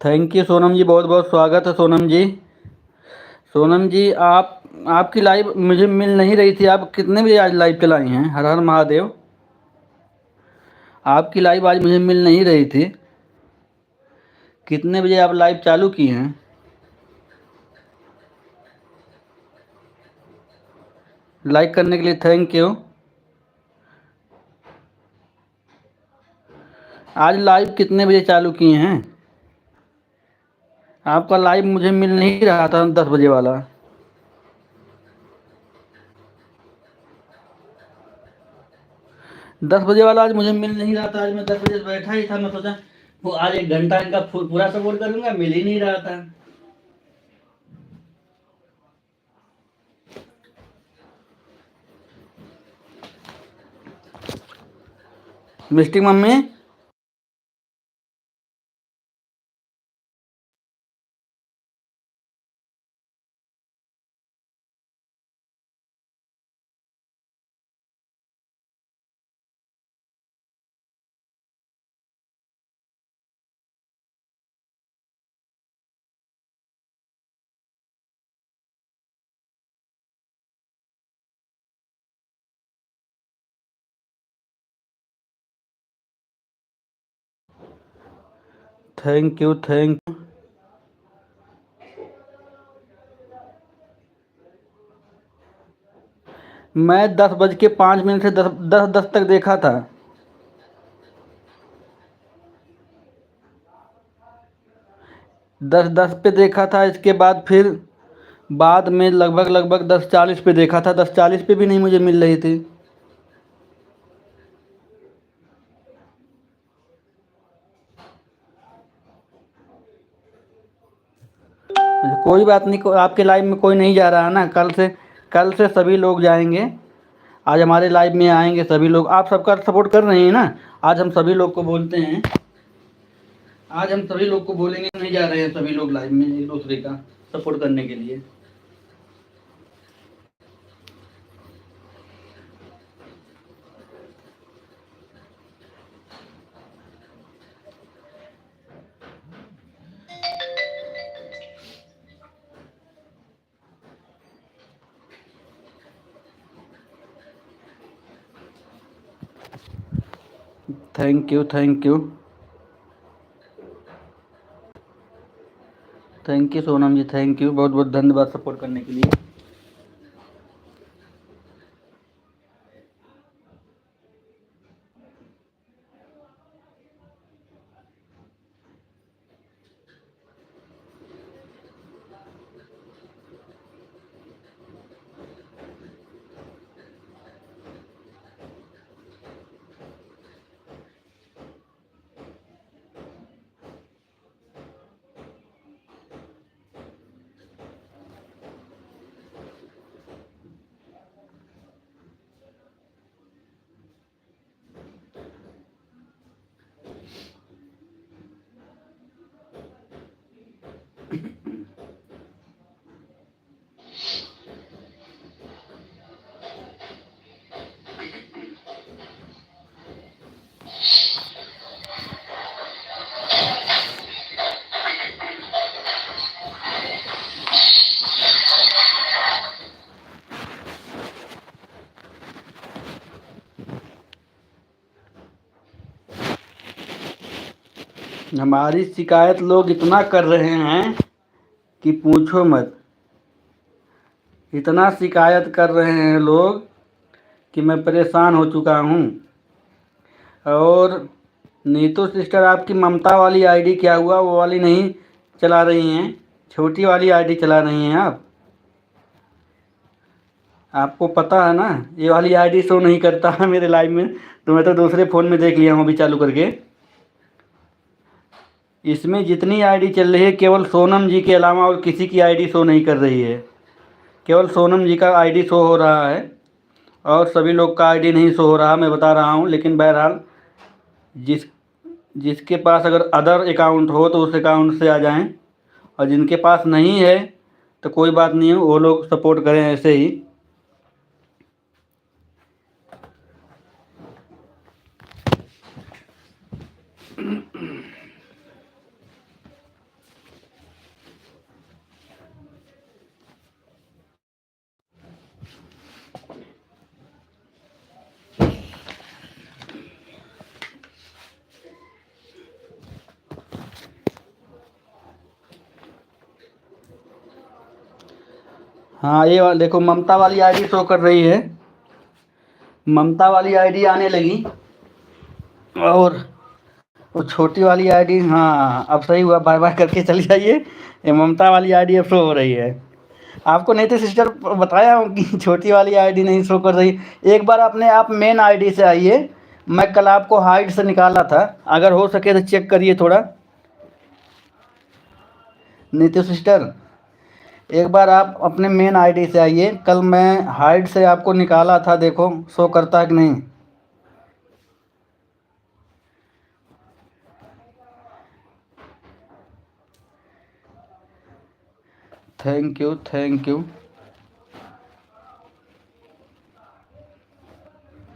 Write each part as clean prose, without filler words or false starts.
Thank you Sonam जी, बहुत बहुत स्वागत है सोनम जी। सोनम जी, आपकी लाइव मुझे मिल नहीं रही थी। आप कितने बजे आज लाइव चलाई हैं? हर हर महादेव। आपकी लाइव आज मुझे मिल नहीं रही थी। कितने बजे आप लाइव चालू की हैं? लाइक करने के लिए थैंक यू। आज लाइव कितने बजे चालू किए हैं? आपका लाइव मुझे मिल नहीं रहा था 10 बजे वाला। दस बजे वाला आज मुझे मिल नहीं रहा था। आज मैं 10 बजे से बैठा ही था। मैं सोचा वो आज 1 घंटा इनका पूरा सपोर्ट करूंगा, मिल ही नहीं रहा था। Misti mummy, thank you thank you. मैं 10 बज के 5 मिनट से 10 10 तक देखा था। 10 10 पे देखा था। इसके बाद फिर बाद में लगभग लगभग 10 40 पे देखा था। 10 40 पे भी नहीं मुझे मिल रही थी। कोई बात नहीं, आपके लाइव में कोई नहीं जा रहा है ना। कल से सभी लोग जाएंगे। आज हमारे लाइव में आएंगे सभी लोग। आप सबका सपोर्ट कर रहे हैं ना। आज हम सभी लोग को बोलते हैं। आज हम सभी लोग को बोलेंगे, नहीं जा रहे हैं सभी लोग लाइव में एक दूसरे का सपोर्ट करने के लिए। Thank you thank you thank you Sonam ji, thank you, बहुत बहुत धन्यवाद सपोर्ट करने के लिए। हमारी शिकायत लोग इतना कर रहे हैं कि पूछो मत। इतना शिकायत कर रहे हैं लोग कि मैं परेशान हो चुका हूँ। और नीतू सिस्टर, आपकी ममता वाली आईडी क्या हुआ? वो वाली नहीं चला रही हैं? छोटी वाली आईडी चला रही हैं आप? आपको पता है ना, ये वाली आईडी शो नहीं करता है मेरे लाइव में। तो मैं तो दूसरे फ़ोन में देख लिया हूँ अभी चालू करके। इसमें जितनी आईडी चल रही है, केवल सोनम जी के अलावा और किसी की आईडी शो नहीं कर रही है। केवल सोनम जी का आईडी शो हो रहा है और सभी लोग का आईडी नहीं शो हो रहा। मैं बता रहा हूँ, लेकिन बहरहाल जिस जिसके पास अगर अदर अकाउंट हो तो उस अकाउंट से आ जाएं। और जिनके पास नहीं है तो कोई बात नहीं है, वो लोग सपोर्ट करें ऐसे ही। हाँ ये देखो ममता वाली आईडी शो कर रही है, ममता वाली आईडी आने लगी, और वो छोटी वाली आईडी, हाँ अब सही हुआ, बाय बाय करके चली जाइए। ये ममता वाली आईडी अब शो हो रही है। आपको नहीं तो सिस्टर बताया हूँ कि छोटी वाली आईडी नहीं शो कर रही। एक बार अपने आप मेन आईडी से आइए, मैं कल आपको हाइड से निकाला था, अगर हो सके तो चेक करिए थोड़ा। नीतू सिस्टर एक बार आप अपने मेन आईडी से आइए, कल मैं हाइड से आपको निकाला था, देखो शो करता है कि नहीं। Thank you thank you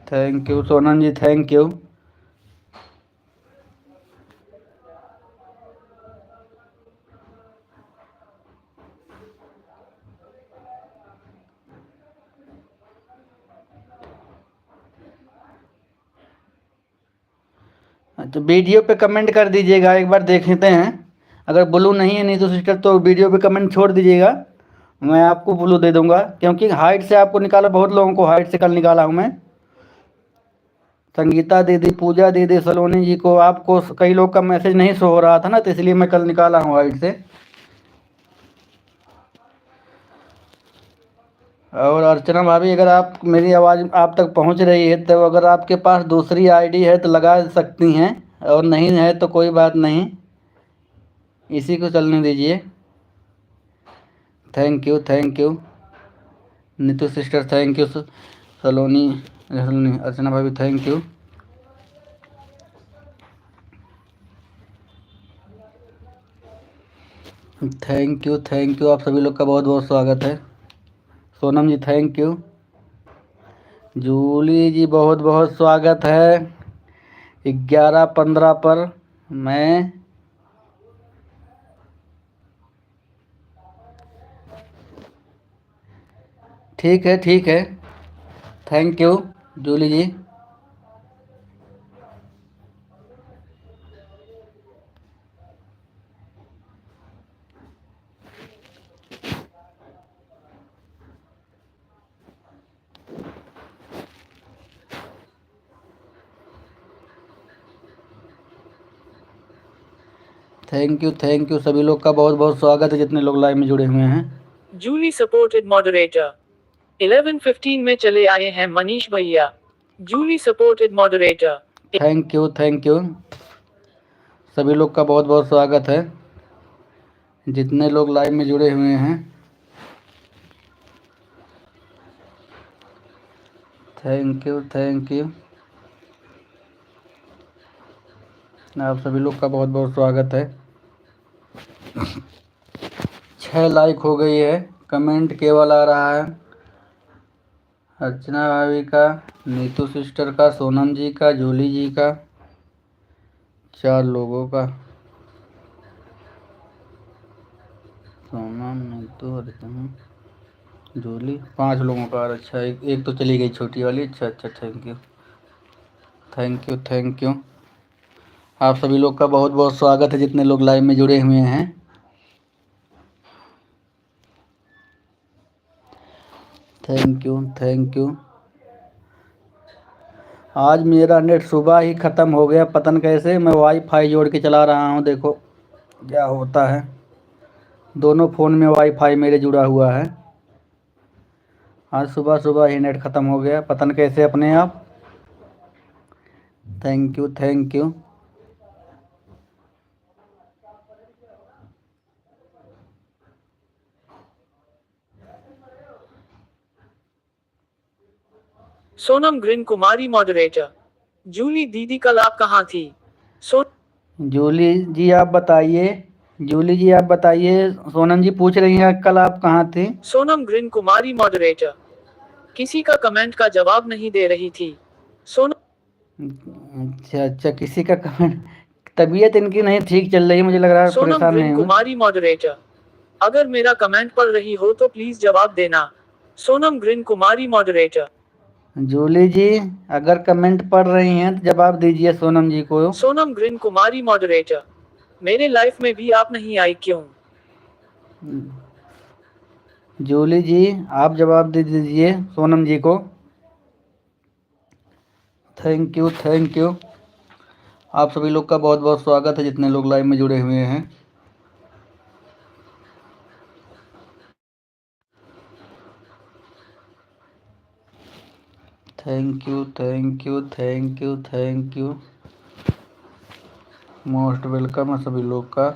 thank you Sonam ji, thank you. अच्छा वीडियो पे कमेंट कर दीजिएगा, एक बार देखते हैं। अगर ब्लू नहीं है नीतू सिस्टर तो वीडियो पे कमेंट छोड़ दीजिएगा, मैं आपको ब्लू दे दूंगा, क्योंकि हाइट से आपको निकाला, बहुत लोगों को हाइट से कल निकाला हूँ मैं। संगीता दीदी, पूजा दीदी, सलोनी जी को, आपको कई लोग का मैसेज नहीं शो हो रहा था ना, तो इसलिए मैं कल निकाला हूँ हाइट से। और अर्चना भाभी, अगर आप मेरी आवाज़ आप तक पहुंच रही है तो अगर आपके पास दूसरी आईडी है तो लगा सकती हैं, और नहीं है तो कोई बात नहीं, इसी को चलने दीजिए। Thank you Neetu sister, thank you Saloni, Archana भाभी थैंक यू। थैंक यू आप सभी लोग का बहुत बहुत स्वागत है। Sonam ji thank you. जूली जी बहुत बहुत स्वागत है 11:15 पर। मैं ठीक है thank you Jully ji. Thank you सभी लोग का बहुत बहुत स्वागत है, जितने लोग लाइव में जुड़े हुए हैं। जूली सपोर्टेड मॉडरेटर 11:15 में चले आए हैं मनीष भैया। Julie supported moderator. Thank you सभी लोग का बहुत बहुत स्वागत है, जितने लोग लाइव में जुड़े हुए हैं। थैंक यू आप सभी लोग का बहुत बहुत स्वागत है। 6 लाइक हो गई है, कमेंट केवल आ रहा है अर्चना भाभी का, नीतू सिस्टर का, सोनम जी का, जूली जी का, 4 लोगों का। सोनम, नीतू, अर्चना, जूली, 5 लोगों का। अच्छा एक तो चली गई छोटी वाली। अच्छा थैंक यू आप सभी लोग का बहुत बहुत स्वागत है, जितने लोग लाइव में जुड़े हुए हैं। थैंक यू आज मेरा नेट सुबह ही ख़त्म हो गया, पता नहीं कैसे। मैं वाईफाई जोड़ के चला रहा हूँ, देखो क्या होता है। दोनों फ़ोन में वाईफाई मेरे जुड़ा हुआ है। आज सुबह ही नेट ख़त्म हो गया, पता नहीं कैसे अपने आप। Thank you Sonam green Kumari moderator. Julie दीदी कल आप कहाँ थी? जूली जी आप बताइए। सोनम जी पूछ रही हैं कल आप कहाँ थे। सोनम ग्रीन कुमारी मॉडरेटर किसी का कमेंट का जवाब नहीं दे रही थी। सोनम अच्छा किसी का कमेंट, तबीयत इनकी नहीं ठीक चल रही है, मुझे लग रहा है सोनम परेशान ग्रीन नहीं हुए। कुमारी मॉडरेटर अगर मेरा कमेंट पढ़ रही हो तो प्लीज जवाब देना। Sonam green Kumari moderator. जूली जी अगर कमेंट पढ़ रही हैं तो जवाब दीजिए सोनम जी को। सोनम ग्रीन कुमारी मॉडरेटर मेरे लाइफ में भी आप नहीं आई क्यों? जूली जी आप जवाब दे दीजिए सोनम जी को। Thank you thank you. आप सभी लोग का बहुत बहुत स्वागत है जितने लोग लाइव में जुड़े हुए हैं। Thank you thank you thank you thank you. Most welcome है सभी लोग का।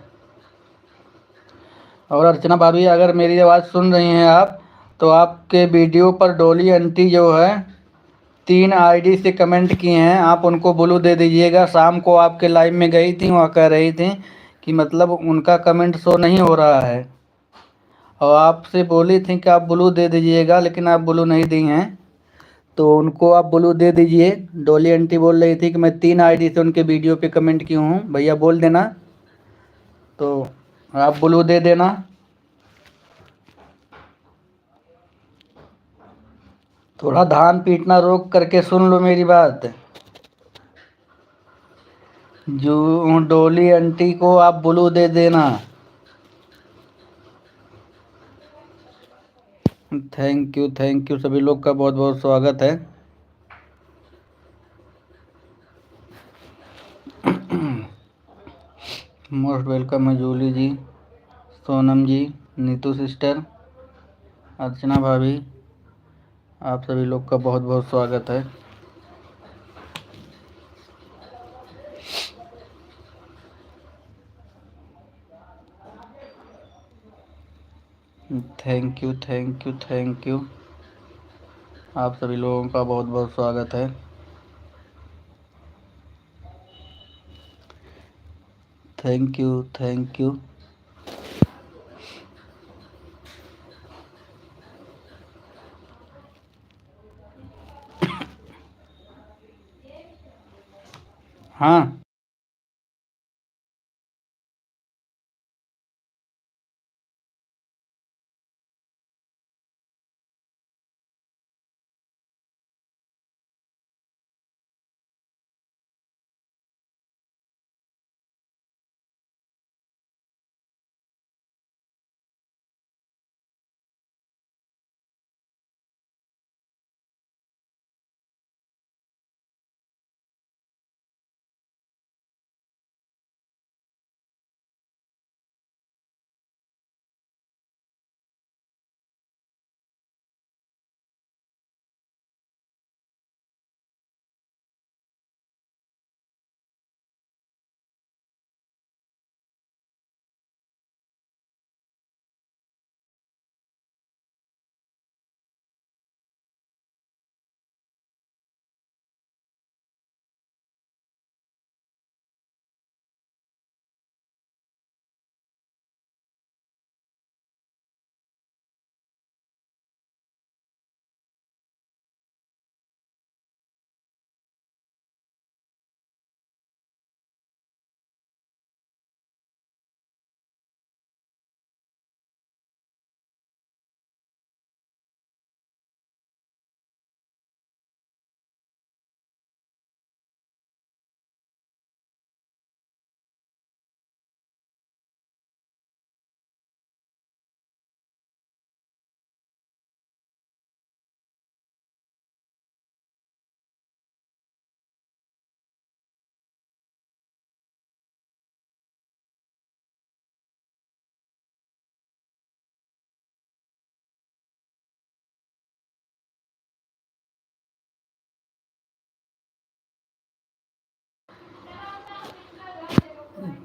और अर्चना भाभी अगर मेरी आवाज़ सुन रही हैं आप, तो आपके वीडियो पर डॉली आंटी जो है 3 आईडी से कमेंट किए हैं, आप उनको ब्लू दे दीजिएगा। शाम को आपके लाइव में गई थी, वहाँ कह रही थी कि मतलब उनका कमेंट शो नहीं हो रहा है, और आपसे बोली थी कि आप ब्लू दे दीजिएगा, लेकिन आप ब्लू नहीं दी हैं, तो उनको आप ब्लू दे दीजिए। डॉली आंटी बोल रही थी कि मैं 3 आईडी से उनके वीडियो पे कमेंट की हूँ, भैया बोल देना, तो आप ब्लू दे देना। थोड़ा धान पीटना रोक करके सुन लो मेरी बात। जो डॉली आंटी को आप ब्लू दे देना। थैंक यू सभी लोग का बहुत बहुत स्वागत है। मोस्ट वेलकम है जूली जी, सोनम जी, नीतू सिस्टर, अर्चना भाभी, आप सभी लोग का बहुत बहुत स्वागत है। Thank you. आप सभी लोगों का बहुत बहुत स्वागत है। Thank you. हाँ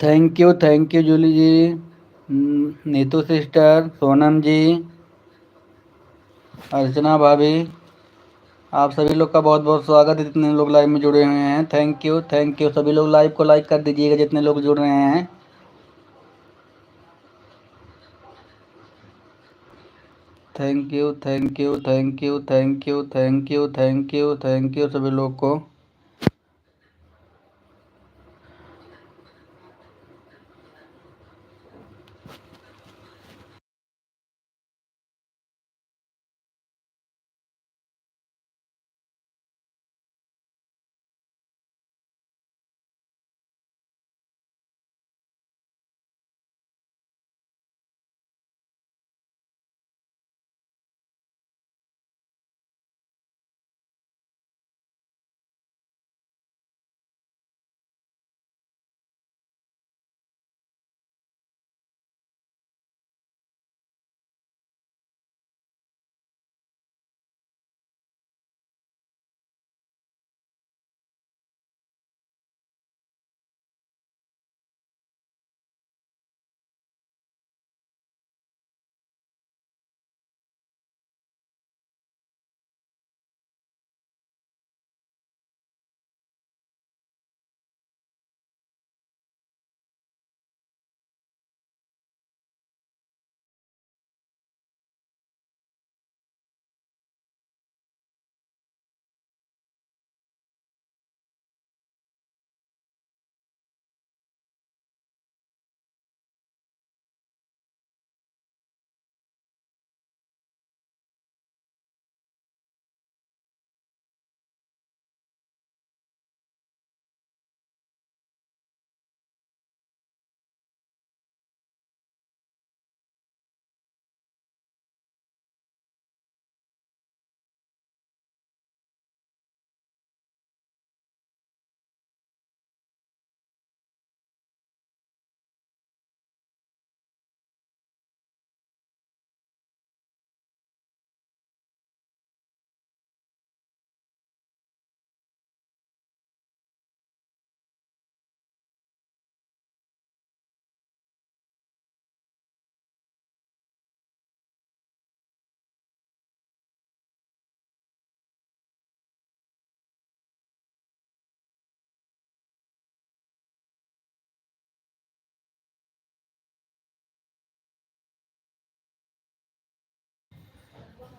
thank you Jully ji, Neetu sister, Sonam ji, Archana भाभी, आप सभी लोग का बहुत बहुत स्वागत है जितने लोग लाइव में जुड़े हुए हैं। थैंक यू सभी लोग लाइव को लाइक कर दीजिएगा जितने लोग जुड़ रहे हैं। थैंक यू सभी लोग को।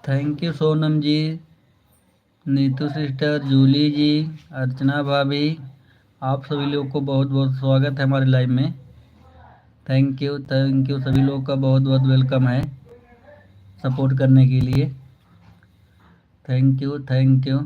Thank you Sonam ji, Neetu sister, Jully ji, Archana भाभी, आप सभी लोग को बहुत बहुत स्वागत है हमारे लाइव में। थैंक यू सभी लोगों का बहुत बहुत वेलकम है सपोर्ट करने के लिए। Thank you thank you.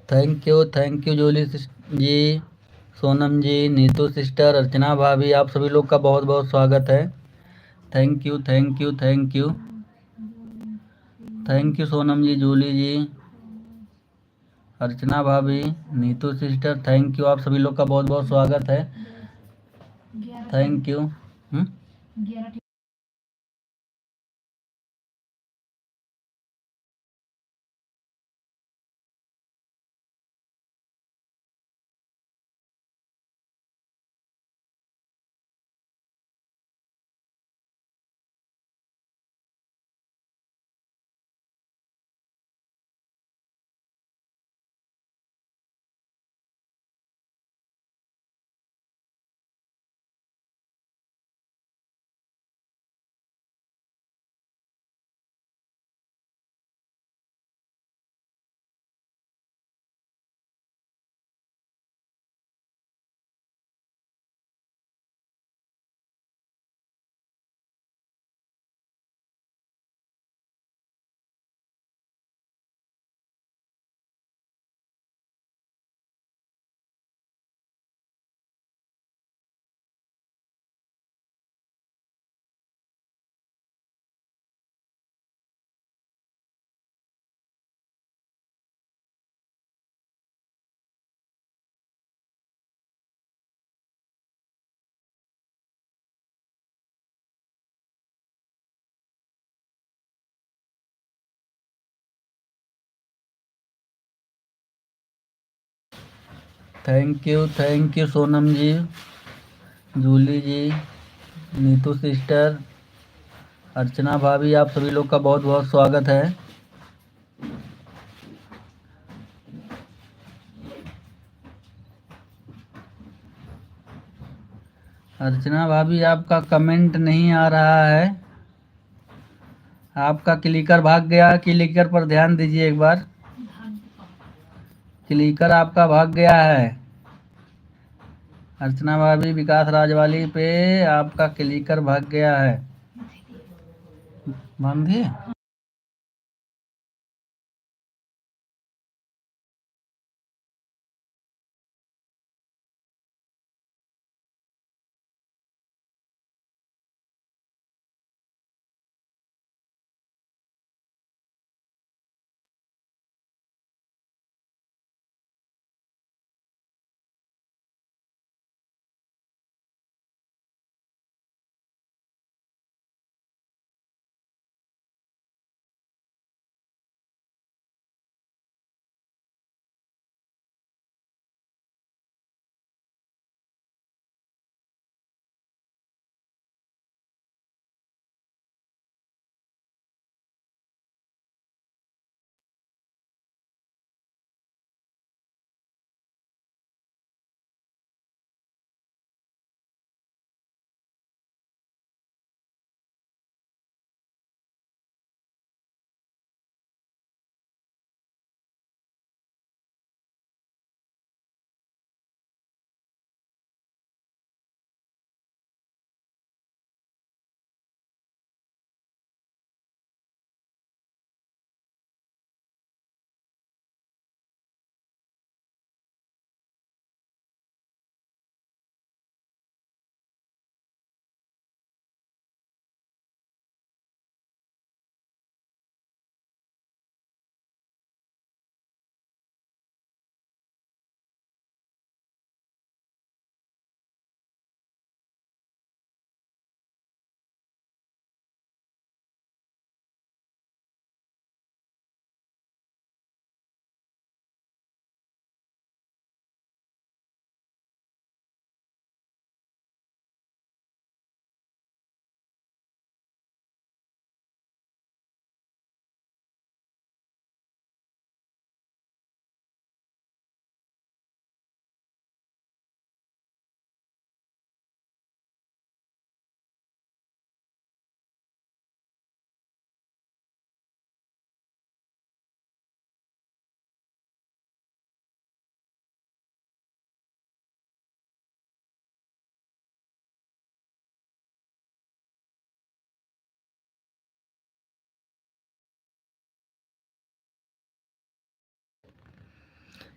Thank you Jully ji, Sonam ji, Neetu sister, Archana भाभी, आप सभी लोग का बहुत बहुत स्वागत है। Thank you thank you thank you. Thank you Sonam ji, Julie ji, Archana भाभी, नीतू सिस्टर, थैंक यू, आप सभी लोग का बहुत बहुत स्वागत है। Thank you. Thank you Sonam ji, Julie ji, Neetu sister, Archana भाभी, आप सभी लोग का बहुत बहुत स्वागत है। अर्चना भाभी, आपका कमेंट नहीं आ रहा है, आपका क्लिकर भाग गया। क्लिकर पर ध्यान दीजिए एक बार, क्लिकर आपका भाग गया है। अर्चना भाभी, विकास राजवाली पे आपका क्लिकर भाग गया है। बंद है।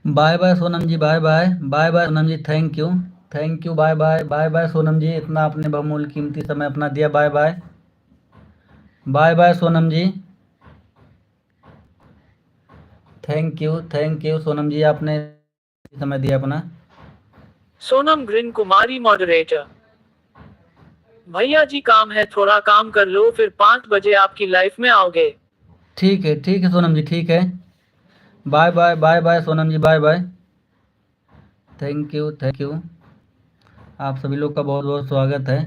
Bye bye Sonam ji, bye bye. Bye bye Sonam ji, thank you. Thank you, bye bye. Bye bye Sonam ji, इतना आपने बहुमूल्य कीमती समय अपना दिया। Bye bye. Bye bye Sonam ji, thank you Sonam ji, आपने समय दिया अपना। Sonam green Kumari moderator. भैया जी काम है, थोड़ा काम कर लो, फिर 5 बजे आपकी लाइफ में आओगे। ठीक है सोनम जी, ठीक है। Bye bye, bye bye Sonam ji, bye bye. Thank you. आप सभी लोग का बहुत बहुत स्वागत है।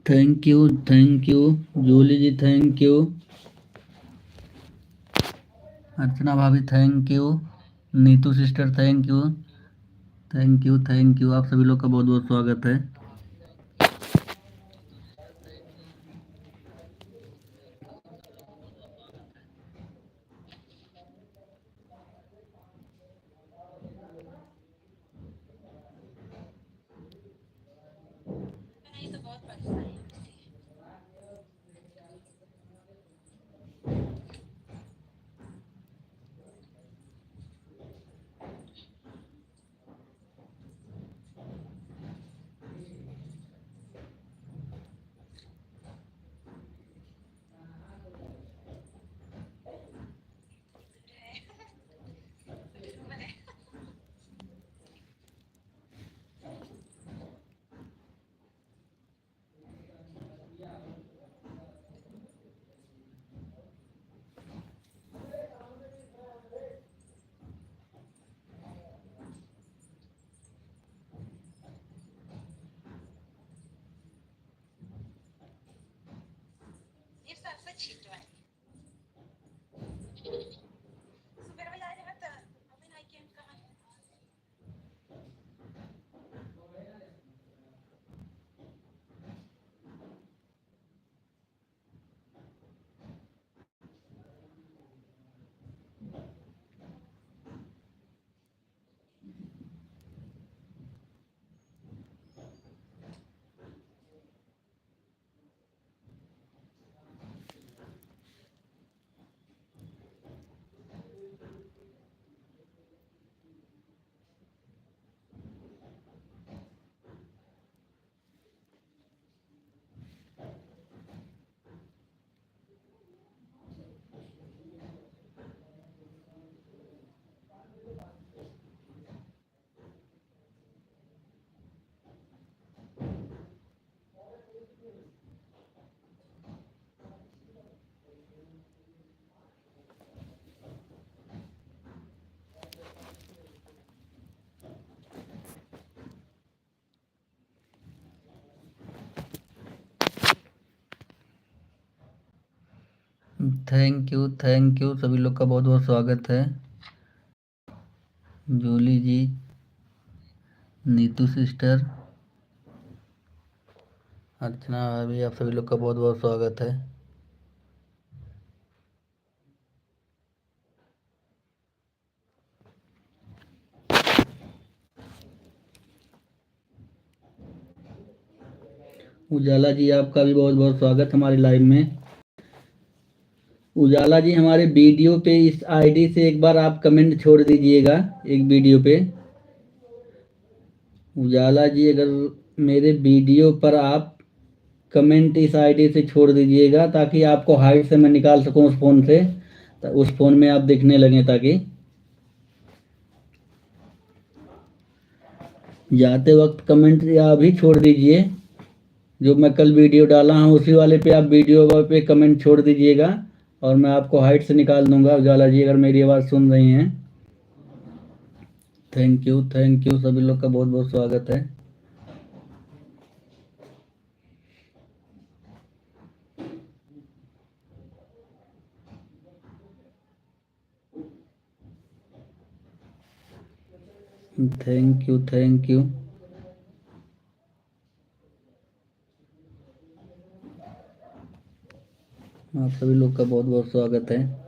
Thank you Jully ji, thank you Archana भाभी, thank you Neetu sister, thank you. आप सभी लोग का बहुत बहुत स्वागत है। थैंक यू सभी लोग का बहुत बहुत स्वागत है। जूली जी, नीतू सिस्टर, अर्चना भाभी, आप सभी लोग का बहुत बहुत स्वागत है। उजाला जी, आपका भी बहुत बहुत स्वागत हमारी लाइव में। उजाला जी, हमारे वीडियो पे इस आईडी से एक बार आप कमेंट छोड़ दीजिएगा, एक वीडियो पे। उजाला जी, अगर मेरे वीडियो पर आप कमेंट इस आईडी से छोड़ दीजिएगा ताकि आपको हाइट से मैं निकाल सकूं उस फ़ोन से, तो उस फ़ोन में आप दिखने लगें। ताकि जाते वक्त कमेंट या अभी छोड़ दीजिए, जो मैं कल वीडियो डाला हूँ उसी वाले पे आप वीडियो पे कमेंट छोड़ दीजिएगा और मैं आपको हाइट से निकाल दूंगा। उजाला जी, अगर मेरी आवाज़ सुन रही हैं, थैंक यू सभी लोग का बहुत बहुत स्वागत है। थैंक यू आप सभी लोग का बहुत बहुत स्वागत है।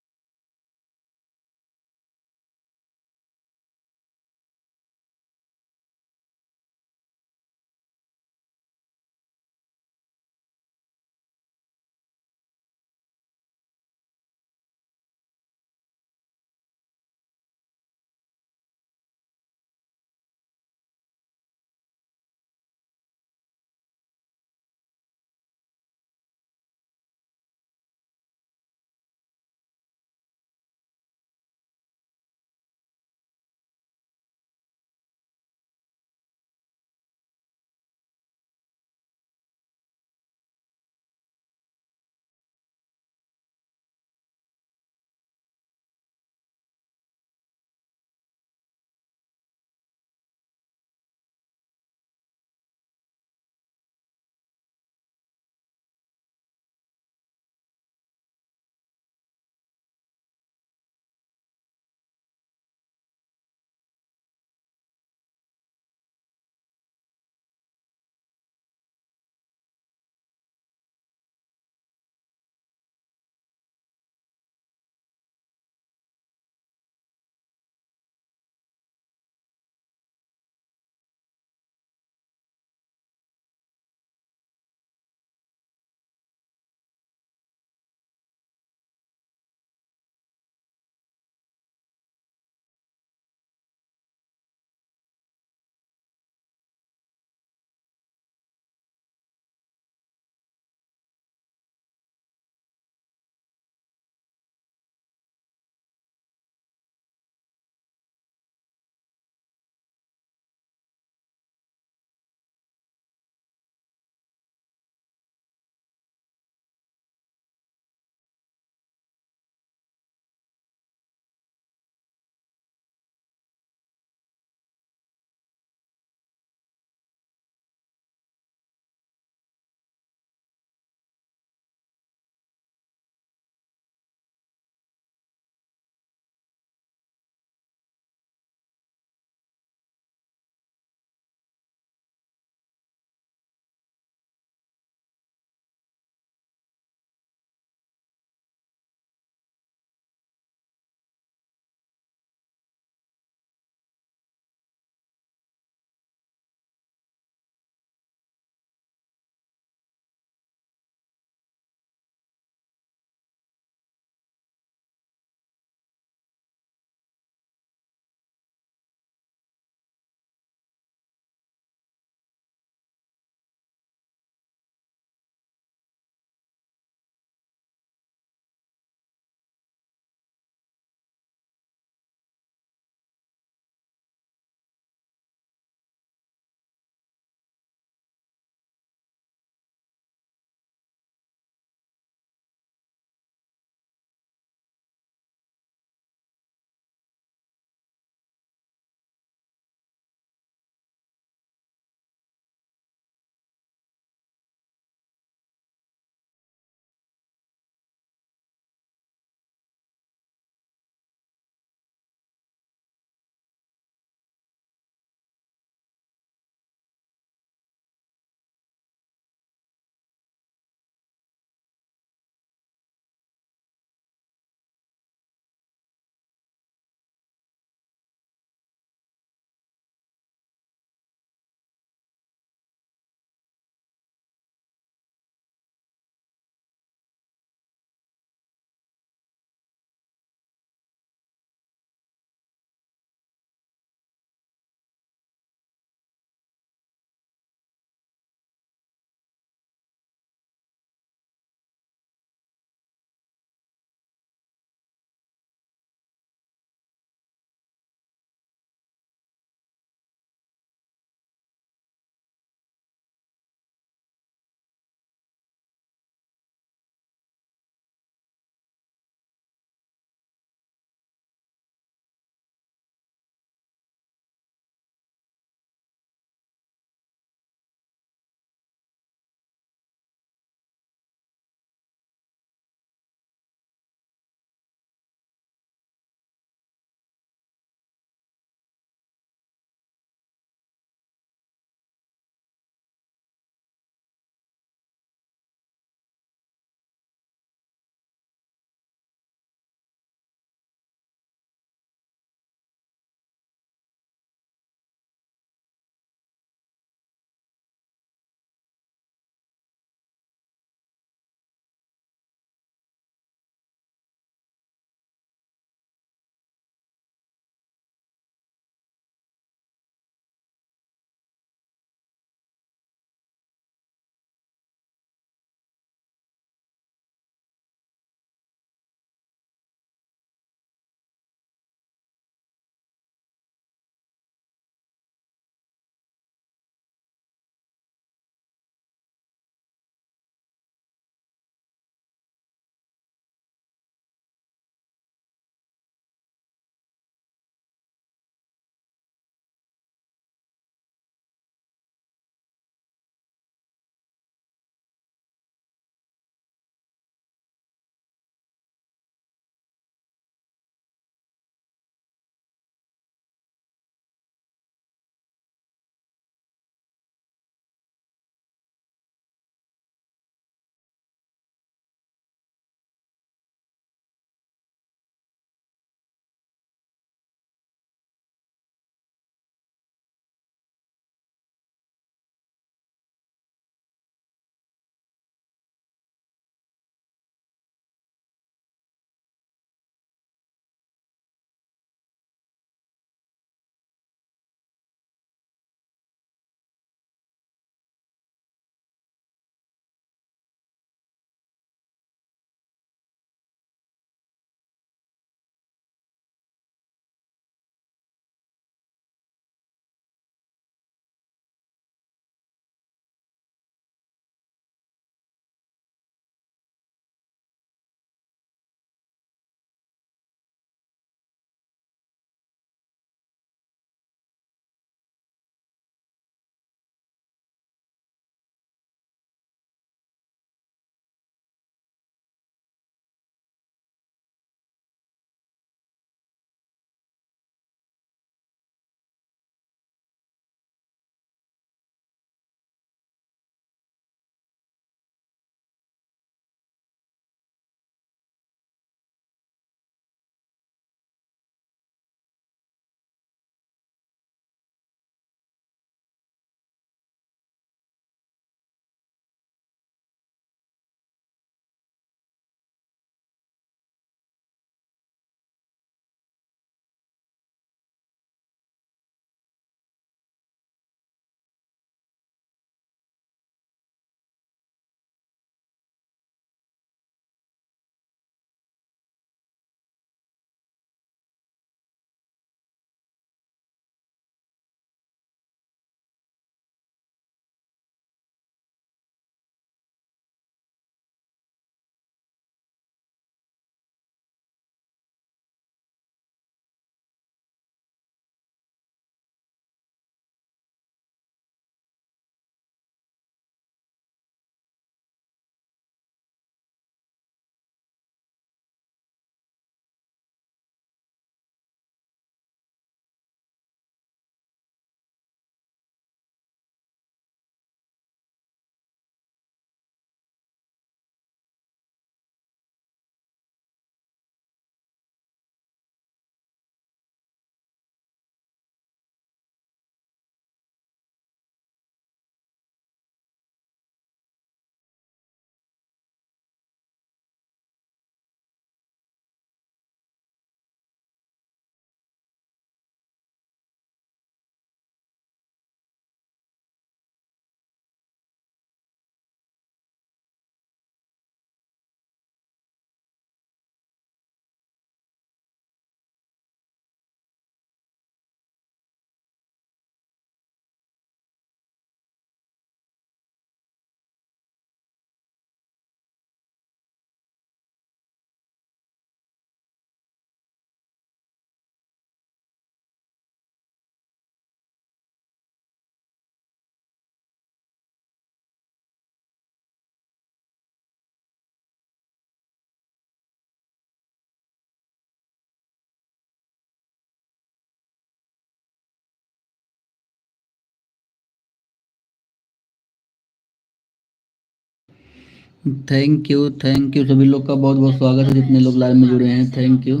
थैंक यू सभी लोग का बहुत बहुत स्वागत है जितने लोग लाइव में जुड़े हैं। Thank you.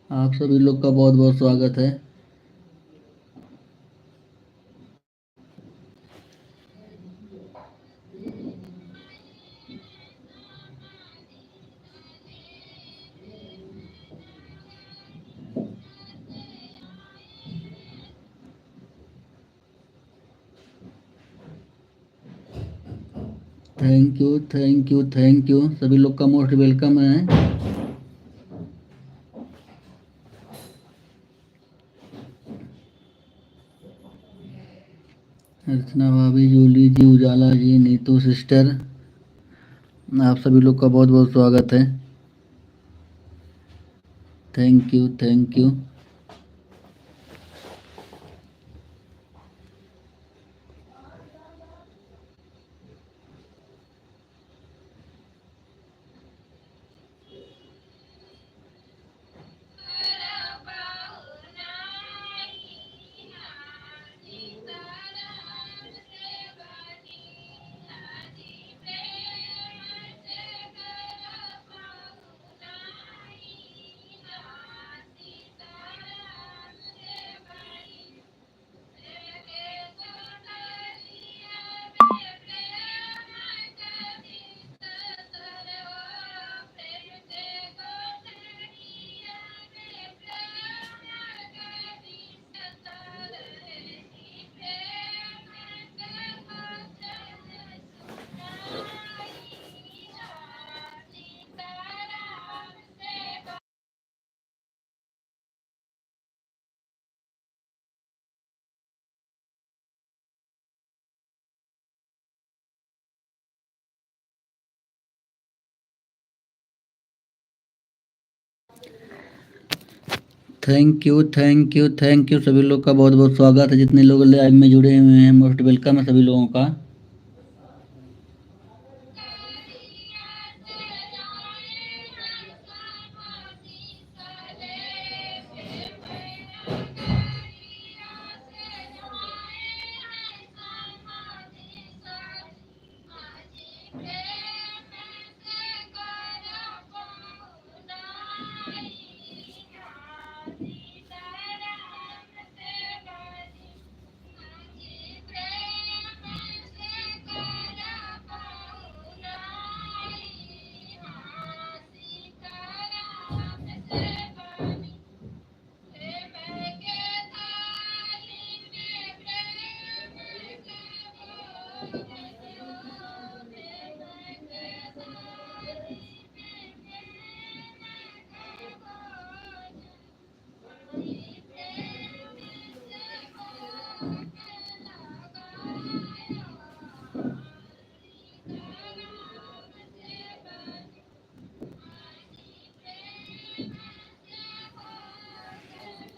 आप सभी लोग का बहुत बहुत स्वागत है। थैंक यू सभी लोग का मोस्ट वेलकम है। अर्चना भाभी, जूली जी, उजाला जी, नीतू सिस्टर, आप सभी लोग का बहुत बहुत स्वागत है। Thank you. थैंक यू सभी लोग का बहुत बहुत स्वागत है जितने लोग लाइव में जुड़े हुए हैं। मोस्ट वेलकम है सभी लोगों का।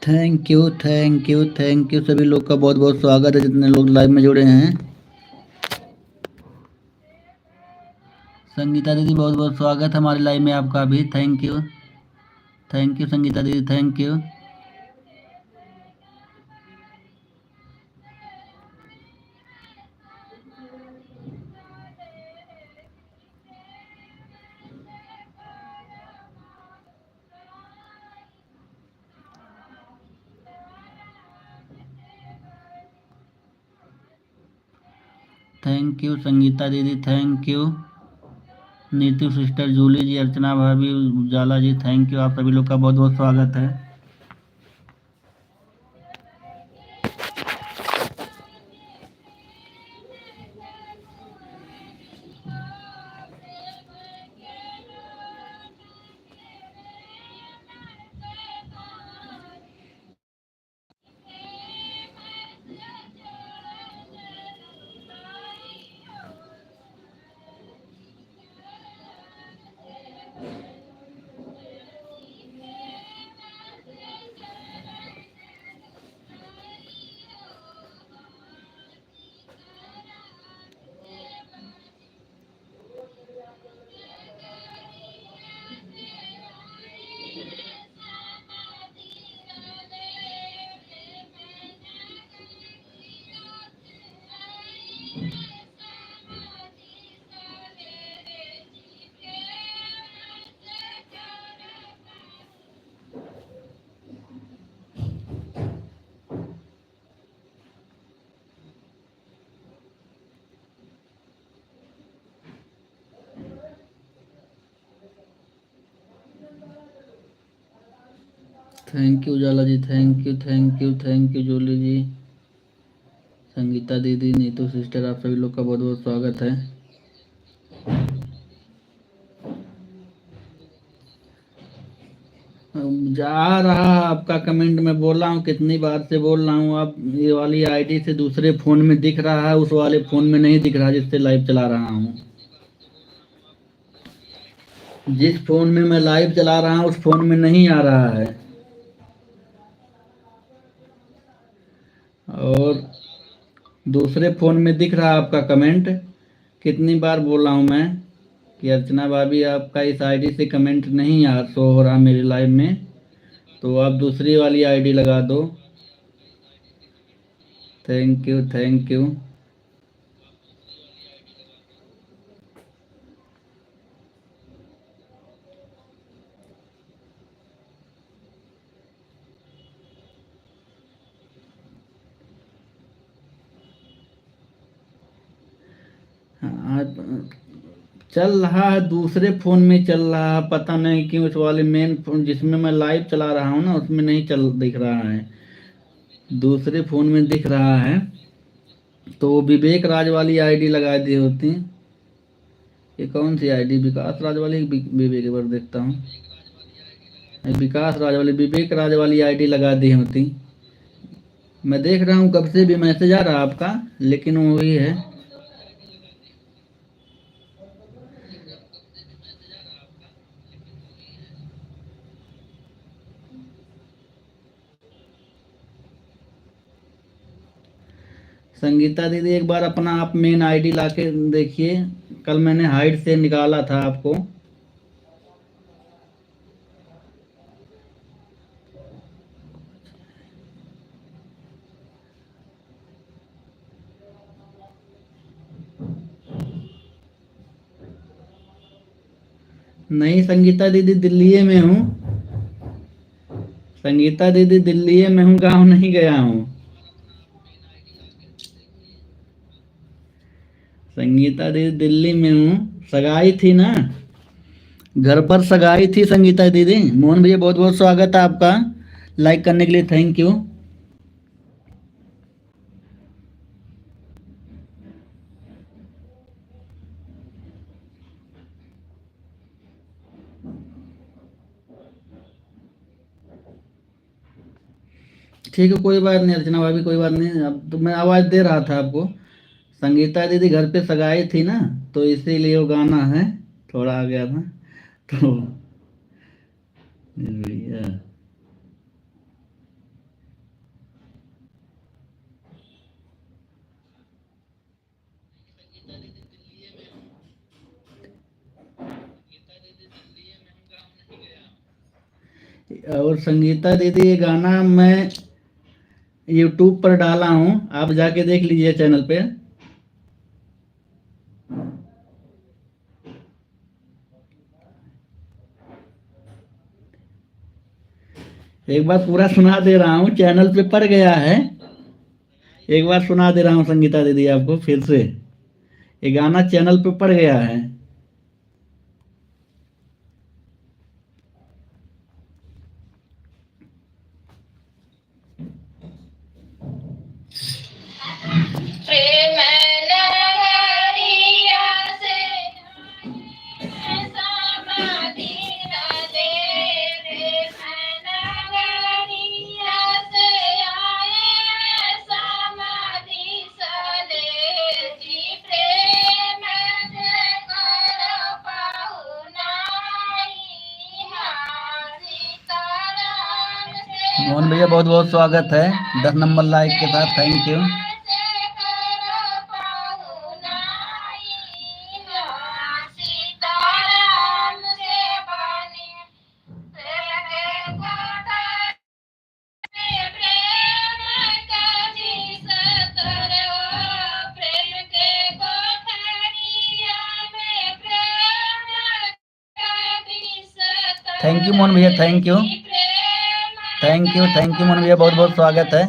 थैंक यू सभी लोग का बहुत बहुत स्वागत है जितने लोग लाइव में जुड़े हैं। संगीता दीदी बहुत बहुत स्वागत है हमारे लाइव में आपका भी। थैंक यू संगीता दीदी, thank you. Thank you Sangeeta दीदी, thank you. Neetu sister, Jully ji, Archana भाभी, उजाला जी, थैंक यू। आप सभी लोग का बहुत बहुत स्वागत है। Thank you Ujala ji, thank you thank you thank you Julie ji, Sangeeta दीदी, नीतू सिस्टर, आप सभी लोग का बहुत बहुत स्वागत है। जा रहा आपका कमेंट, में बोल रहा हूँ कितनी बार से बोल रहा हूँ, आप ये वाली आईडी से दूसरे फोन में दिख रहा है, उस वाले फोन में नहीं दिख रहा जिससे लाइव चला रहा हूँ। जिस फोन में मैं लाइव चला रहा हूँ उस फोन में नहीं आ रहा है। और दूसरे फ़ोन में दिख रहा है आपका कमेंट। कितनी बार बोल रहा हूँ मैं कि अर्चना भाभी आपका इस आईडी से कमेंट नहीं आ शो हो रहा मेरे लाइव में, तो आप दूसरी वाली आईडी लगा दो। Thank you thank you. हाँ, चल रहा है दूसरे फ़ोन में चल रहा है, पता नहीं क्यों उस वाले मेन फ़ोन जिसमें मैं लाइव चला रहा हूँ ना उसमें नहीं चल दिख रहा है, दूसरे फ़ोन में दिख रहा है। तो विवेक राज वाली आईडी लगा दी होती। ये कौन सी आईडी, विकास राज वाली विवेक, एक बार देखता हूँ। विकास राज वाली, विवेक राज वाली आईडी लगा दी होती। मैं देख रहा हूँ कब से भी मैसेज आ रहा आपका, लेकिन वही है। संगीता दीदी एक बार अपना आप मेन आईडी लाके देखिए, कल मैंने हाइड से निकाला था आपको। नहीं संगीता दीदी, दिल्ली में हूँ। संगीता दीदी दिल्ली में हूँ, गाँव नहीं गया हूँ। संगीता दीदी दिल्ली में हूँ, सगाई थी ना, घर पर सगाई थी संगीता दीदी। मोहन भैया बहुत बहुत स्वागत है आपका, लाइक करने के लिए थैंक यू। ठीक है कोई बात नहीं अर्चना भाभी, कोई बात नहीं। अब तो मैं आवाज़ दे रहा था आपको। संगीता दीदी घर पे सगाई थी ना, तो इसीलिए वो गाना है, थोड़ा आ गया था तो भैया। और संगीता दीदी ये गाना मैं यूट्यूब पर डाला हूँ, आप जाके देख लीजिए चैनल पे। एक बार पूरा सुना दे रहा हूँ, चैनल पे पड़ गया है। एक बार सुना दे रहा हूँ संगीता दीदी आपको फिर से, ये गाना चैनल पे पड़ गया है। प्रेम नगरिया से समाधि न दे, प्रेम नगरिया से आए समाधि सले जी, प्रेम से कर पाहुनाई हाँ सीताराम से मोहन भैया बहुत बहुत स्वागत है 10 नंबर लाइक के साथ, thank you. Thank you Mohan भैया, thank you thank you Mohan भैया, बहुत बहुत स्वागत है।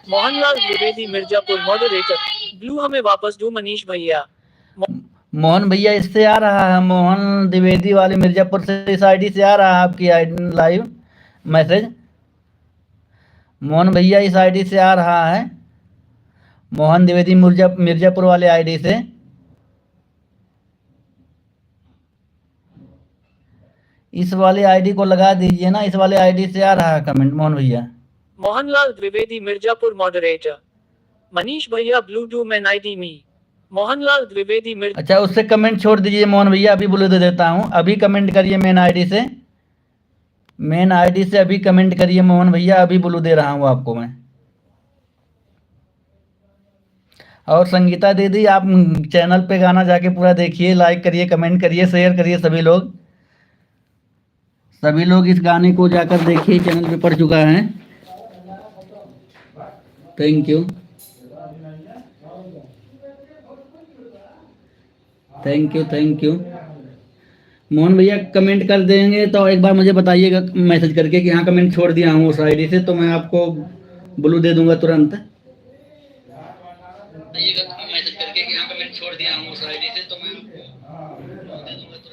मोहनलाल द्विवेदी मिर्जापुर मॉडरेटर ब्लू हमें वापस दो मनीष भैया। मोहन भैया इससे आ रहा है, मोहन द्विवेदी वाले मिर्जापुर से, इस आईडी से आ रहा है आपकी आईडी लाइव मैसेज। मोहन भैया इस आईडी से आ रहा है, मोहन द्विवेदी मिर्जापुर वाले आईडी से। इस वाले आईडी को लगा दीजिए ना, इस वाले आईडी से आ रहा है कमेंट मोहन भैया। मोहनलाल द्विवेदी मिर्जापुर मॉडरेटर। मनीष भैया ब्लू डू मैन आईडी मी। मोहनलाल द्विवेदी मिर्जा। अच्छा, उससे कमेंट छोड़ दीजिए मोहन भैया, अभी ब्लू दे देता हूँ। अभी कमेंट करिए मेन आईडी से, मेन आईडी से अभी कमेंट करिए मोहन भैया, अभी ब्लू दे रहा हूँ आपको मैं। और संगीता दीदी आप चैनल पे गाना जाके पूरा देखिए, लाइक करिए, कमेंट करिए, शेयर करिए। सभी लोग इस गाने को जाकर देखिए, चैनल पे पड़ चुका है। Thank you, thank you, thank you. Mohan भैया कमेंट कर देंगे तो एक बार मुझे बताइएगा मैसेज करके कि हाँ कमेंट छोड़ दिया हूँ उस आईडी से, तो मैं आपको ब्लू दे दूंगा तुरंत। मैसेज करके कि हाँ कमेंट छोड़ दिया हूँ उस आईडी से, तो मैं आपको ब्लू दे दूंगा तुरंत।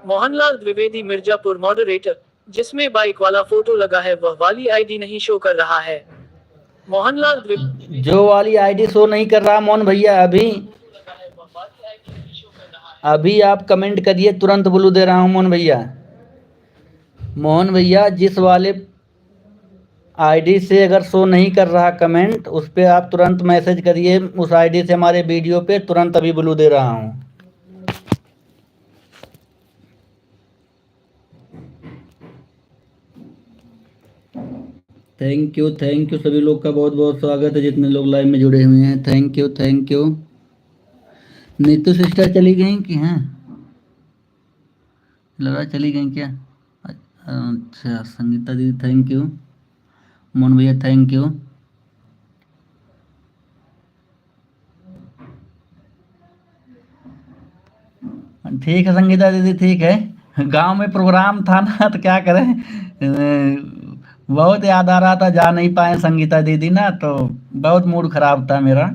मोहनलाल द्विवेदी मिर्जापुर मॉडरेटर। जिसमें बाइक वाला फोटो लगा है वह वाली आईडी नहीं शो कर रहा है। मोहनलाल द्विवेदी जो वाली आईडी शो नहीं कर रहा मोहन भैया, अभी आप कमेंट करिए, तुरंत ब्लू दे रहा हूँ मोहन भैया। मोहन भैया जिस वाले आईडी से अगर शो नहीं कर रहा कमेंट, उस पर आप तुरंत मैसेज करिए, उस आईडी से हमारे वीडियो पे तुरंत अभी ब्लू दे रहा हूँ। Thank you, thank you. सभी लोग का बहुत बहुत स्वागत है, जितने लोग लाइव में जुड़े हुए हैं। Thank you, thank you. Neetu sister चली गई कि हैं, लगा चली गई क्या? अच्छा, संगीता दीदी थैंक यू, मोहन भैया थैंक यू। ठीक है संगीता दीदी, ठीक है। गांव में प्रोग्राम था ना, तो क्या करें, बहुत याद आ रहा था, जा नहीं पाए संगीता दीदी ना, तो बहुत मूड खराब था मेरा।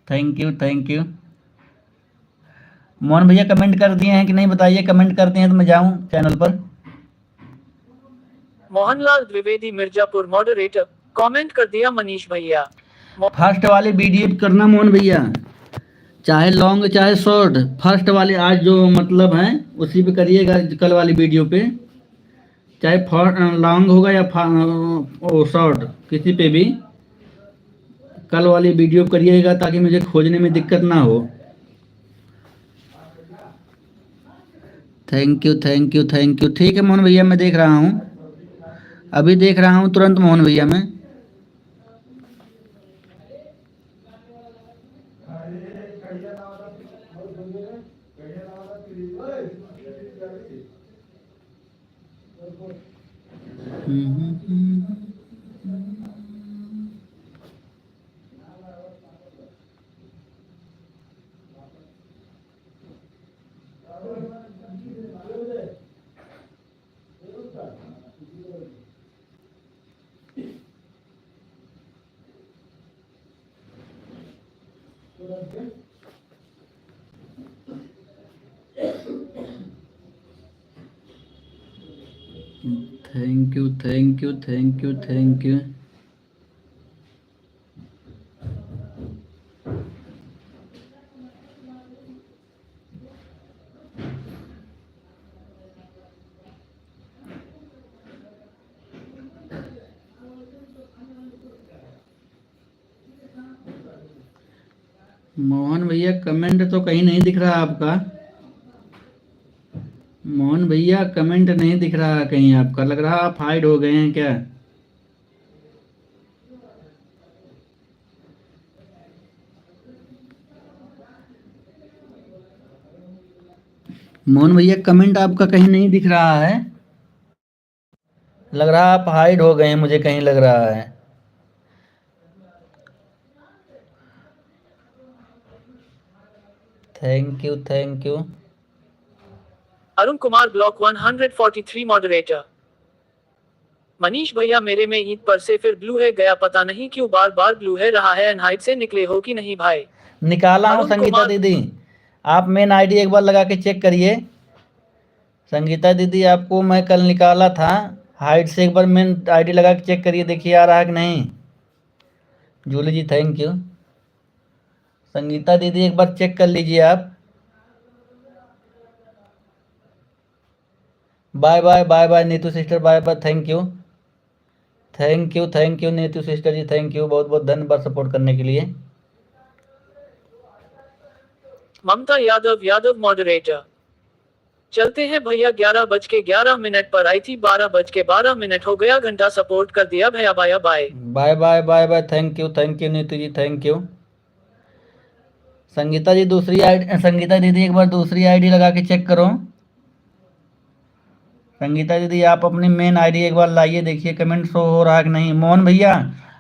Thank you, thank you. Mohan भैया कमेंट कर दिए हैं कि नहीं बताइए, कमेंट करते हैं तो मैं जाऊं चैनल पर। मोहनलाल द्विवेदी मिर्जापुर मॉडरेटर। कमेंट कर दिया मनीष भैया। फर्स्ट वाली वीडियो करना मोहन भैया, चाहे लॉन्ग चाहे शॉर्ट, फर्स्ट वाले आज जो मतलब है उसी पे करिएगा, कल वाली वीडियो पे, चाहे लॉन्ग होगा या शॉर्ट, किसी पे भी कल वाली वीडियो करिएगा, ताकि मुझे खोजने में दिक्कत ना हो। Thank you, thank you, thank you. ठीक है मोहन भैया, मैं देख रहा हूँ, अभी देख रहा हूँ तुरंत मोहन भैया मैं। Thank you, thank you, thank you, thank you. Mohan भैया कमेंट तो कहीं नहीं दिख रहा आपका, मोहन भैया कमेंट नहीं दिख रहा कहीं आपका, लग रहा आप हाइड हो गए हैं क्या? मोहन भैया कमेंट आपका कहीं नहीं दिख रहा है। लग रहा है आप हाइड हो गए हैं, मुझे कहीं लग रहा है। Thank you thank you. Arun Kumar block 143 moderator. Manish भैया मेरे में ईद पर से फिर ब्लू है गया, पता नहीं क्यों बार बार ब्लू है रहा है, अनहाइड से निकले हो कि नहीं भाई? निकाला हूँ अरुण संगीता कुमार दीदी, आप मेन आईडी एक बार लगा के चेक करिए। संगीता दीदी आपको मैं कल निकाला था, हाइड से एक बार मेन आईडी लगा के चेक करिए, देखिए आ रहा है कि नहीं। Julie ji thank you. Sangeeta दीदी एक बार चेक कर लीजिए आप। Bye bye bye bye Neetu sister, bye bye, thank you thank you Neetu sister ji, thank you, बहुत बहुत धन्यवाद सपोर्ट करने के लिए। ममता यादव मॉडरेटर। चलते हैं भैया, 11:11 पर आई थी, 12:12 हो गया, घंटा सपोर्ट कर दिया भैया, bye bye. Bye bye bye bye, thank you Neetu ji, thank you. Sangeeta ji दूसरी आईडी, संगीता दीदी एक बार दूसरी आईडी लगा के चेक करो। संगीता दीदी आप अपनी मेन आईडी एक बार लाइए, देखिए कमेंट शो हो रहा है कि नहीं। मोहन भैया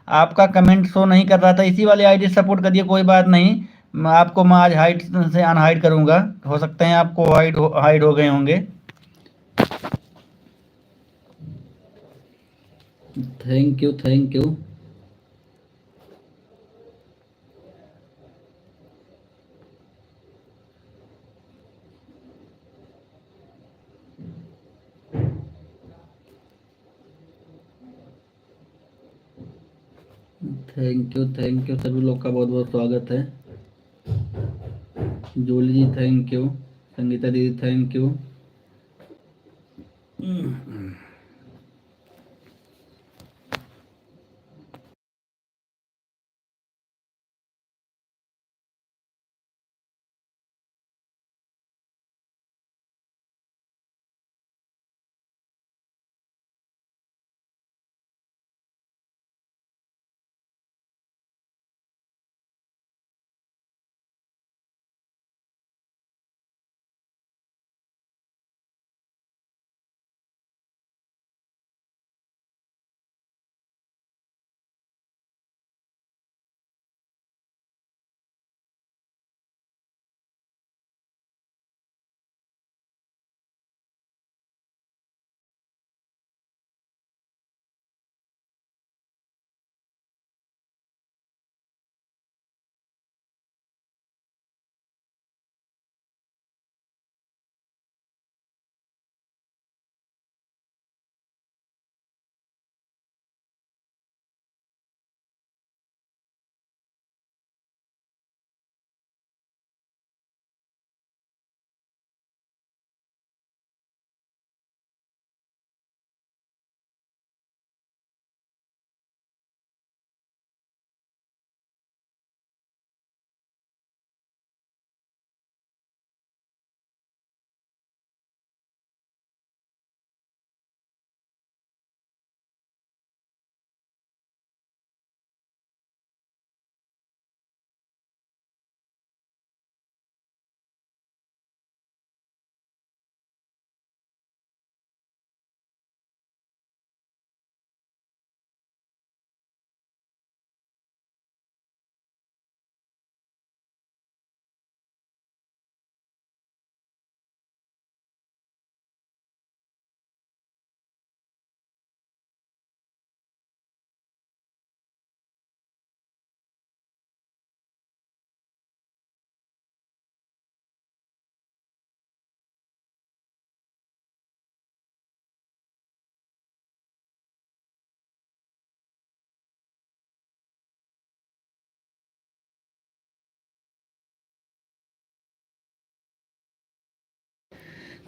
आपका कमेंट शो नहीं कर रहा था, इसी वाली आईडी सपोर्ट करिए, कोई बात नहीं, मैं आज हाइड से अनहाइड करूंगा, हो सकते हैं आपको हाइड हो गए होंगे। Thank you thank you. Thank you सभी लोग का बहुत बहुत स्वागत है। जूली जी थैंक यू, संगीता दीदी थैंक यू।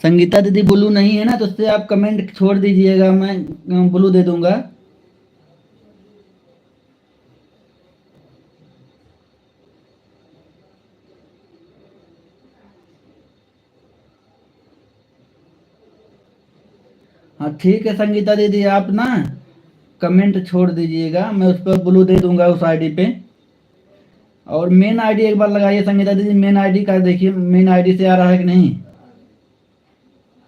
संगीता दीदी ब्लू नहीं है ना, तो उससे आप कमेंट छोड़ दीजिएगा, मैं ब्लू दे दूंगा। हाँ ठीक है संगीता दीदी, आप ना कमेंट छोड़ दीजिएगा, मैं उस पर ब्लू दे दूंगा उस आईडी पे। और मेन आईडी एक बार लगाइए संगीता दीदी, मेन आईडी का देखिए, मेन आईडी से आ रहा है कि नहीं।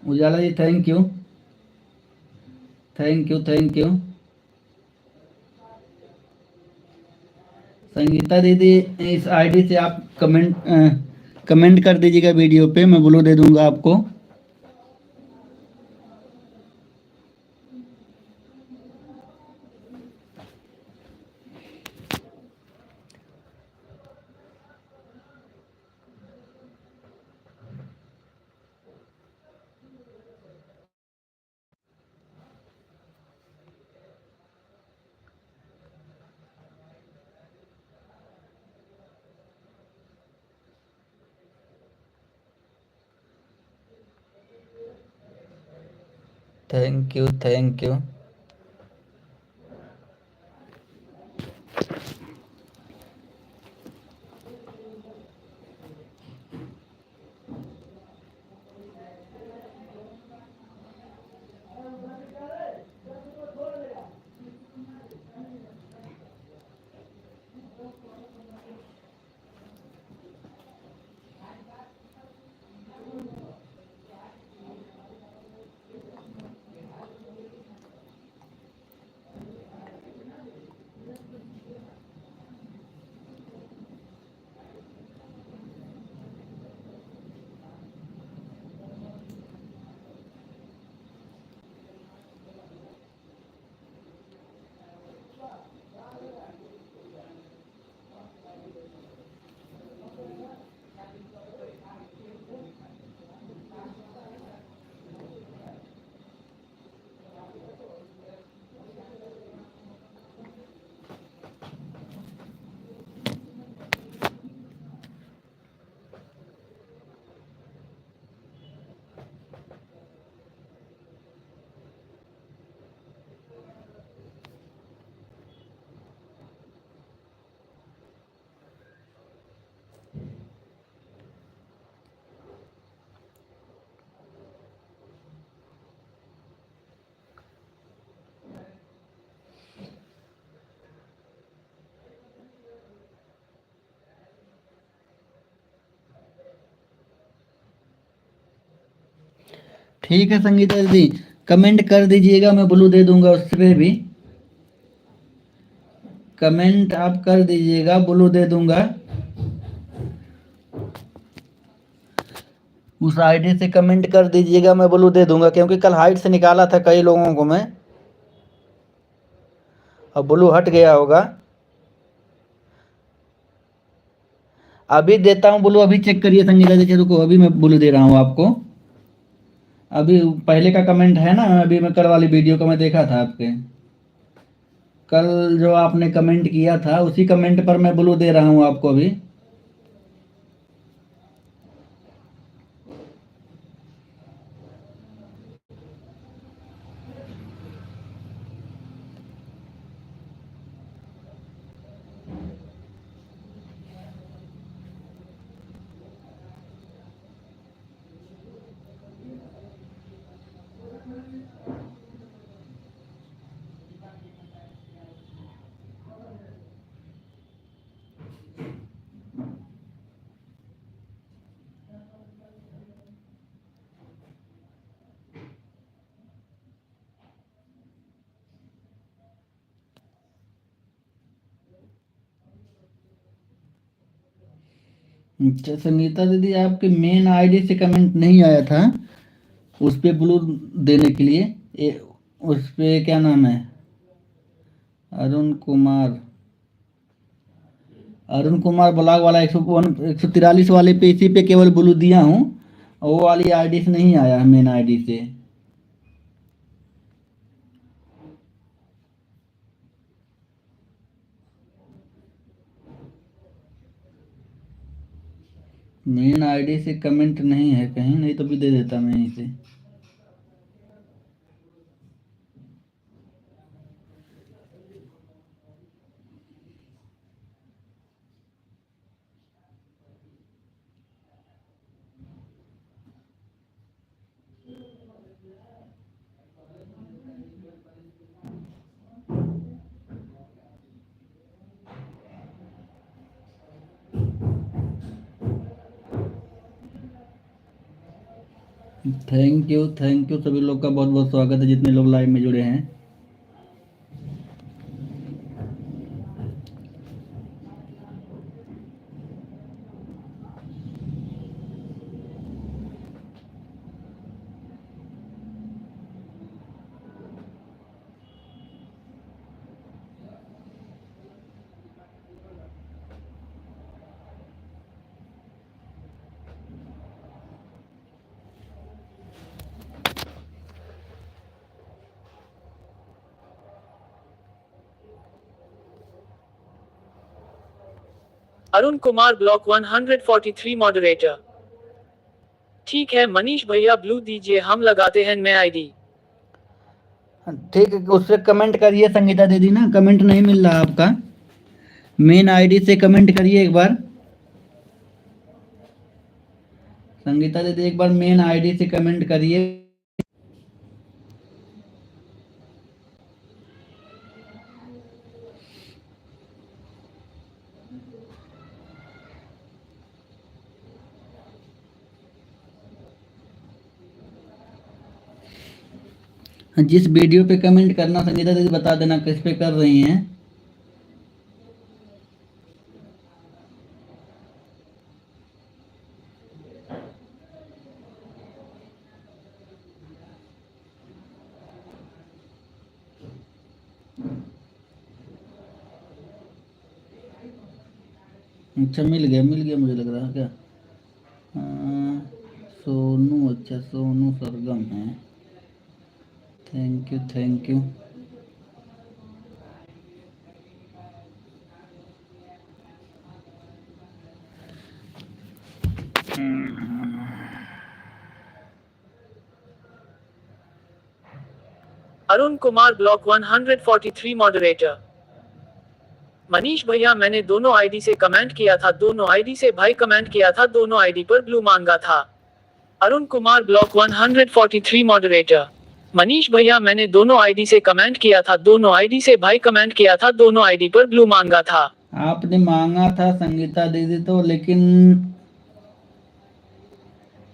Ujala ji thank you thank you, thank you. Sangeeta दीदी, इस आईडी से आप कमेंट कर दीजिएगा वीडियो पे, मैं ब्लू दे दूंगा आपको। Thank you, thank you. ठीक है संगीता दीदी, कमेंट कर दीजिएगा, मैं ब्लू दे दूंगा उस पे भी। कमेंट आप कर दीजिएगा, ब्लू दे दूंगा। उस आईडी से कमेंट कर दीजिएगा, मैं ब्लू दे दूंगा, क्योंकि कल हाइट से निकाला था कई लोगों को मैं, अब ब्लू हट गया होगा। अभी देता हूँ ब्लू, अभी चेक करिए संगीता दीदी, रुको अभी मैं ब्लू दे रहा हूँ आपको। अभी पहले का कमेंट है ना, अभी मैं कल वाली वीडियो को मैं देखा था आपके, कल जो आपने कमेंट किया था उसी कमेंट पर मैं ब्लू दे रहा हूँ आपको अभी। अच्छा संगीता दीदी, आपके मेन आईडी से कमेंट नहीं आया था उस पे ब्लू देने के लिए। उस पे क्या नाम है, अरुण कुमार, अरुण कुमार ब्लॉग वाला 143 वाले पे, इसी पे केवल ब्लू दिया हूँ, वो वाली आईडी से नहीं आया मेन आईडी से। मेन आईडी से कमेंट नहीं है कहीं, नहीं तो भी दे देता मैं इसे। थैंक यू सभी लोग का बहुत बहुत स्वागत है जितने लोग लाइव में जुड़े हैं। Arun Kumar block 143 moderator. ठीक है मनीष भैया ब्लू दीजिए, हम लगाते हैं मैं आईडी। ठीक है, उससे कमेंट करिए संगीता दीदी ना, कमेंट नहीं मिल रहा आपका। मेन आईडी से कमेंट करिए एक बार। संगीता दीदी एक बार मेन आईडी से कमेंट करिए। जिस वीडियो पे कमेंट करना संगीता दीदी बता देना किस पे कर रही हैं। अच्छा मिल गया मुझे लग रहा है क्या। सोनू, अच्छा सोनू सरगम है। Thank you thank you. Arun Kumar block 143 moderator. Manish भैया मैंने दोनों आईडी से कमेंट किया था, दोनों आईडी से भाई कमेंट किया था, दोनों आईडी पर ब्लू मांगा था। Arun Kumar block 143 moderator. मनीष भैया मैंने दोनों आईडी से कमेंट किया था, दोनों आईडी से भाई कमेंट किया था, दोनों आईडी पर ब्लू मांगा था। आपने मांगा था संगीता दीदी तो, लेकिन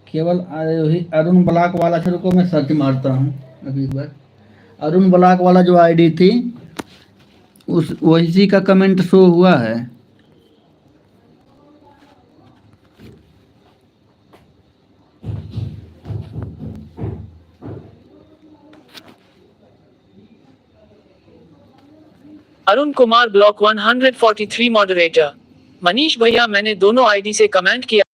केवल अरुण ब्लॉक वाला। चलो को मैं सर्च मारता हूँ अभी एक बार। अरुण ब्लॉक वाला जो आईडी थी उस वैसी का कमेंट शो हुआ है। Arun Kumar block 143 moderator. मनीष भैया मैंने दोनों आईडी से कमेंट किया।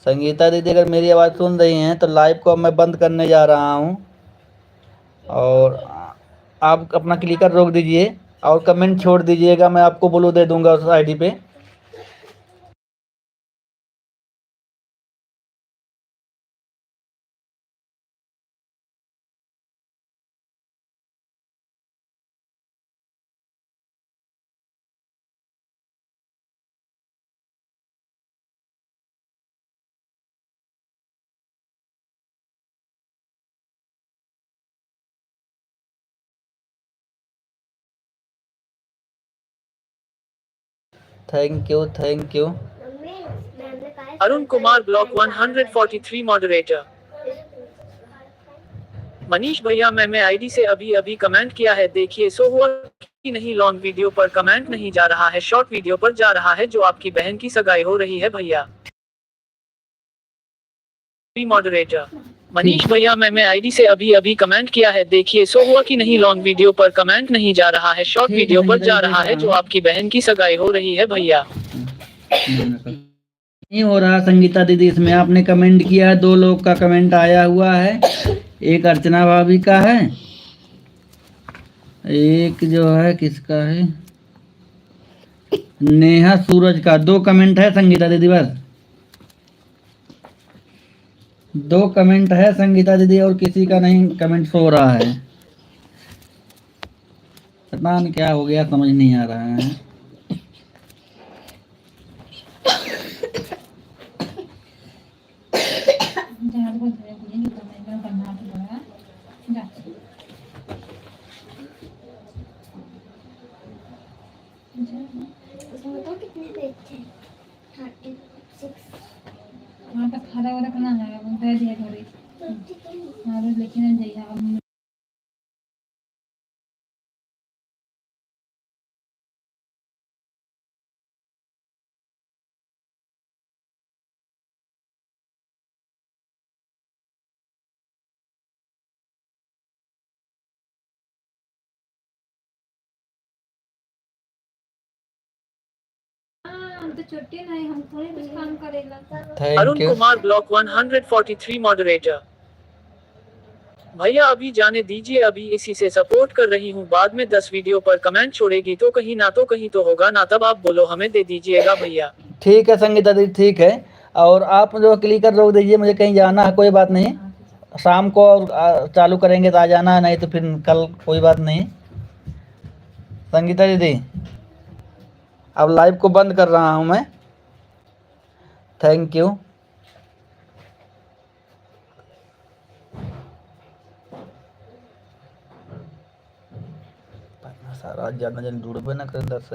संगीता दीदी अगर मेरी आवाज़ सुन रही हैं तो लाइव को अब मैं बंद करने जा रहा हूँ, और आप अपना क्लिकर रोक दीजिए और कमेंट छोड़ दीजिएगा, मैं आपको ब्लू दे दूंगा उस आईडी पे। Thank you, thank you. Arun Kumar block 143 moderator. Manish भैया मैं आईडी से अभी अभी कमेंट किया है, देखिए सो हुआ कि नहीं। लॉन्ग वीडियो पर कमेंट नहीं जा रहा है, शॉर्ट वीडियो पर जा रहा है, जो आपकी बहन की सगाई हो रही है भैया। मॉडरेटर मनीष भैया मैं आईडी से अभी अभी कमेंट किया है, देखिए सो हुआ कि नहीं। लॉन्ग वीडियो पर कमेंट नहीं जा रहा है, शॉर्ट वीडियो पर जा रहा है, जो आपकी बहन की सगाई हो रही है भैया। नहीं हो रहा संगीता दीदी, इसमें आपने कमेंट किया है, 2 लोग का कमेंट आया हुआ है, एक अर्चना भाभी का है, एक जो है किसका है, नेहा सूरज का। 2 कमेंट है संगीता दीदी, बस 2 कमेंट है संगीता दीदी, और किसी का नहीं कमेंट हो रहा है। पता नहीं क्या हो गया, समझ नहीं आ रहा है। उसमें तो कितने पेज थे? 36। वहाँ पर खाना वाना खाना है, वो दे दिया थोड़ी। हाँ रोज लेके नहीं जाइए आप। हम तो छोटे नहीं, हम थोड़ी कुछ काम करेगा। Arun thank you. Kumar block 143 moderator. भैया अभी जाने दीजिए, अभी इसी से सपोर्ट कर रही हूँ, बाद में 10 वीडियो पर कमेंट छोड़ेगी तो कहीं तो होगा ना, तब आप बोलो हमें दे दीजिएगा भैया। ठीक है संगीता दीदी, ठीक है। और आप जो क्लिकर रोक दीजिए, मुझे कहीं जाना है, कोई बात नहीं। शाम को चालू करेंगे तो आ जाना, नहीं तो फिर कल, कोई बात नहीं। संगीता दीदी अब लाइव को बंद कर रहा हूँ मैं। Thank you. सारा ज़्यादा जन जुड़बे ना करें 10